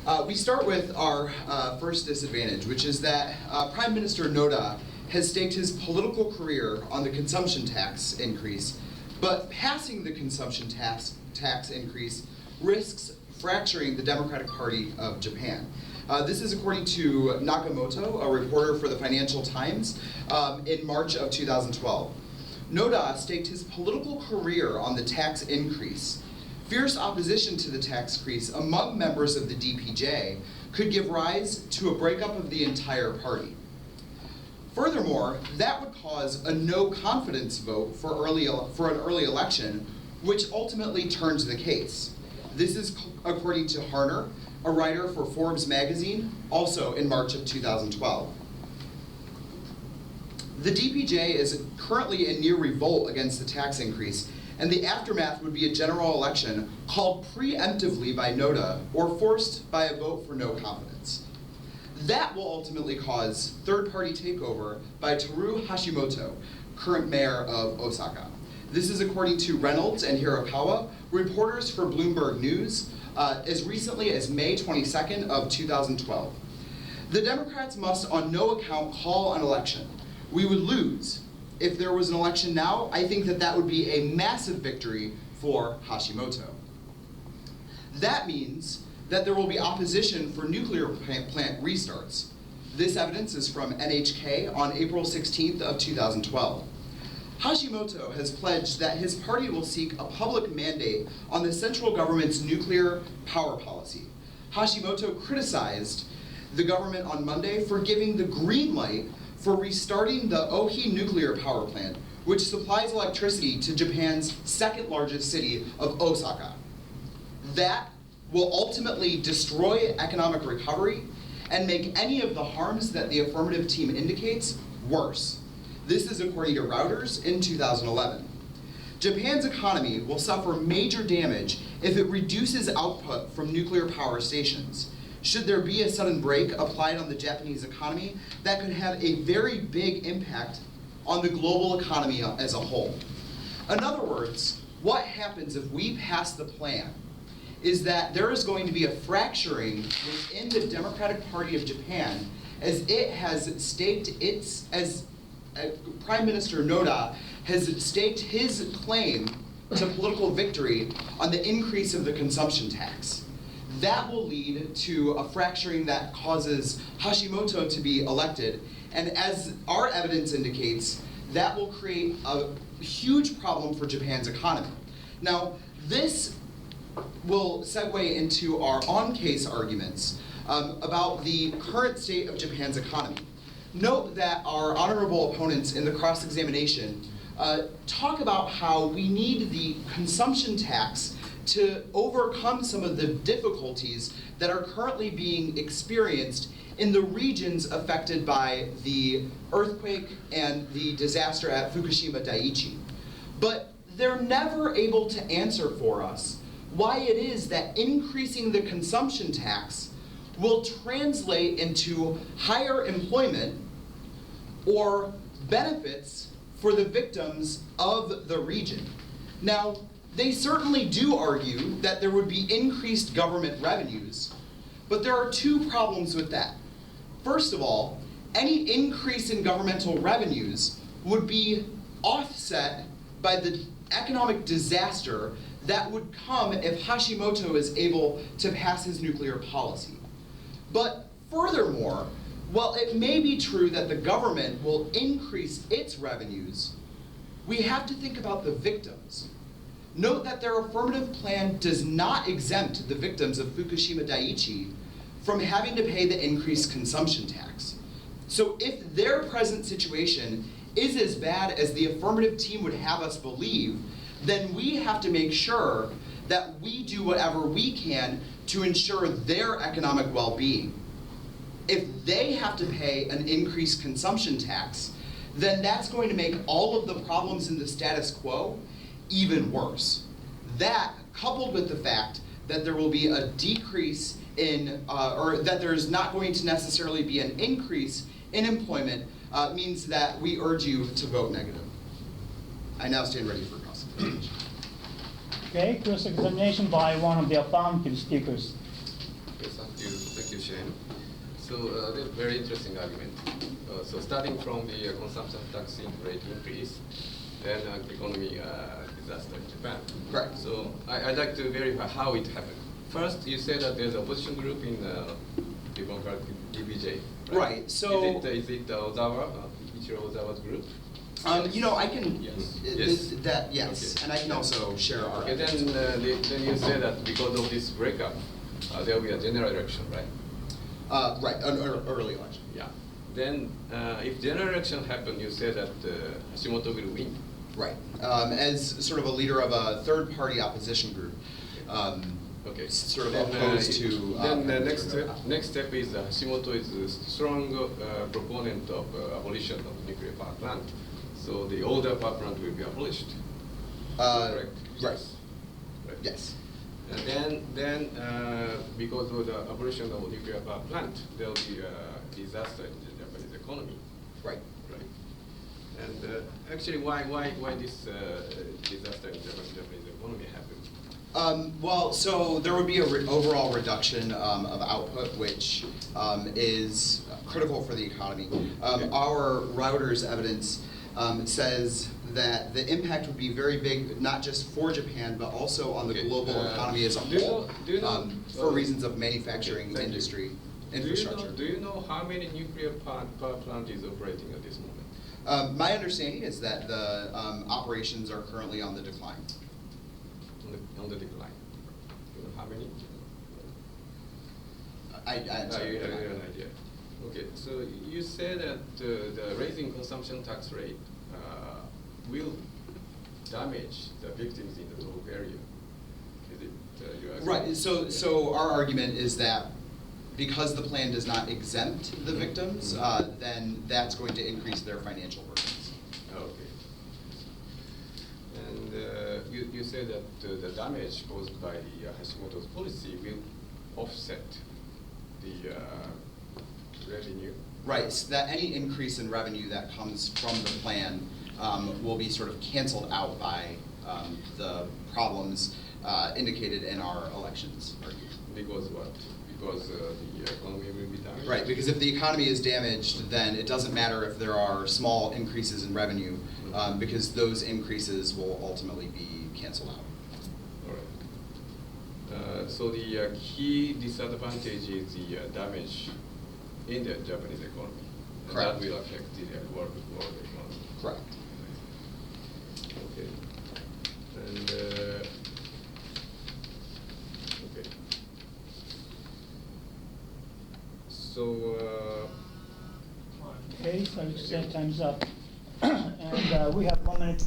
We start with our first disadvantage, which is that Prime Minister Noda has staked his political career on the consumption tax increase, but passing the consumption tax increase risks fracturing the Democratic Party of Japan. This is according to Nakamoto, a reporter for the Financial Times, in March of 2012. Noda staked his political career on the tax increase. Fierce opposition to the tax increase among members of the DPJ could give rise to a breakup of the entire party. Furthermore, that would cause a no-confidence vote for an early election, which ultimately turns the case. This is according to Harner, a writer for Forbes magazine, also in March of 2012. The DPJ is currently in near revolt against the tax increase, and the aftermath would be a general election called preemptively by Noda or forced by a vote for no confidence. That will ultimately cause third-party takeover by Toru Hashimoto, current mayor of Osaka. This is according to Reynolds and Hirokawa, reporters for Bloomberg News, as recently as May 22nd of 2012. The Democrats must on no account call an election. We would lose. If there was an election now, I think that would be a massive victory for Hashimoto. That means that there will be opposition for nuclear plant restarts. This evidence is from NHK on April 16th of 2012. Hashimoto has pledged that his party will seek a public mandate on the central government's nuclear power policy. Hashimoto criticized the government on Monday for giving the green light for restarting the Ohi nuclear power plant, which supplies electricity to Japan's second largest city of Osaka. That will ultimately destroy economic recovery and make any of the harms that the affirmative team indicates worse. This is according to Reuters in 2011. Japan's economy will suffer major damage if it reduces output from nuclear power stations. Should there be a sudden brake applied on the Japanese economy, that could have a very big impact on the global economy as a whole. In other words, what happens if we pass the plan is that there is going to be a fracturing within the Democratic Party of Japan as it has staked Prime Minister Noda has staked his claim to political victory on the increase of the consumption tax. That will lead to a fracturing that causes Hashimoto to be elected, and as our evidence indicates, that will create a huge problem for Japan's economy. Now, this will segue into our on-case arguments about the current state of Japan's economy. Note that our honorable opponents in the cross-examination talk about how we need the consumption tax to overcome some of the difficulties that are currently being experienced in the regions affected by the earthquake and the disaster at Fukushima Daiichi. But they're never able to answer for us why it is that increasing the consumption tax will translate into higher employment or benefits for the victims of the region. Now, they certainly do argue that there would be increased government revenues, but there are two problems with that. First of all, any increase in governmental revenues would be offset by the economic disaster that would come if Hashimoto is able to pass his nuclear policy. But furthermore, while it may be true that the government will increase its revenues, we have to think about the victims. Note that their affirmative plan does not exempt the victims of Fukushima Daiichi from having to pay the increased consumption tax. So if their present situation is as bad as the affirmative team would have us believe, then we have to make sure that we do whatever we can to ensure their economic well-being. If they have to pay an increased consumption tax, then that's going to make all of the problems in the status quo even worse. That, coupled with the fact that there will be a decrease in, or that there's not going to necessarily be an increase in employment, means that we urge you to vote negative. I now stand ready for cross-examination. Okay, cross-examination by one of the affirmative speakers. Yes, thank you, Shane. So that's very interesting argument. So starting from the consumption tax rate increase, then economy disaster in Japan. Correct. So I'd like to verify how it happened. First, you said that there's an opposition group in Democratic DBJ. Right. So is it Ozawa, Ichiro Ozawa's group? You know, I can. Yes. Yes. Okay. And I can also share our. Okay. Then you say that because of this breakup, there will be a general election, right? Right. An early election. Yeah. Then, if general election happen, you say that Hashimoto will win. Right. As sort of a leader of a third-party opposition group. Okay. Sort of then, opposed to. Then the next step is Hashimoto is a strong proponent of abolition of nuclear power plant. So the older power plant will be abolished. Correct. Right. Right. Yes. And then because of the abolition of nuclear power plant, there will be a disaster in the Japanese economy. Right. Right. And actually, why this disaster in the Japanese economy happened? Well, so there would be an overall reduction of output, which is critical for the economy. Our Reuters evidence says that the impact would be very big, not just for Japan, but also on the global economy as a whole, for reasons of manufacturing industry infrastructure. Do you know how many nuclear power plant is operating at this moment? My understanding is that the operations are currently on the decline. On the decline. You know how many? I'm sorry. You have an idea. Okay, so you say that the raising consumption tax rate will damage the victims in the Tohoku area. Is it your argument? Right. So our argument is that because the plan does not exempt the victims, then that's going to increase their financial burdens. Okay. And you say that the damage caused by Hashimoto's policy will offset the revenue. Right. So that any increase in revenue that comes from the plan will be sort of canceled out by the problems indicated in our elections argument. Because what? Because the economy will be damaged? Right, because if the economy is damaged, then it doesn't matter if there are small increases in revenue, because those increases will ultimately be canceled out. All right. So the key disadvantage is the damage in the Japanese economy. And Correct. that will affect the world economy. Correct. Okay. And okay. So. Okay, so I would say time's up. And we have 1 minute.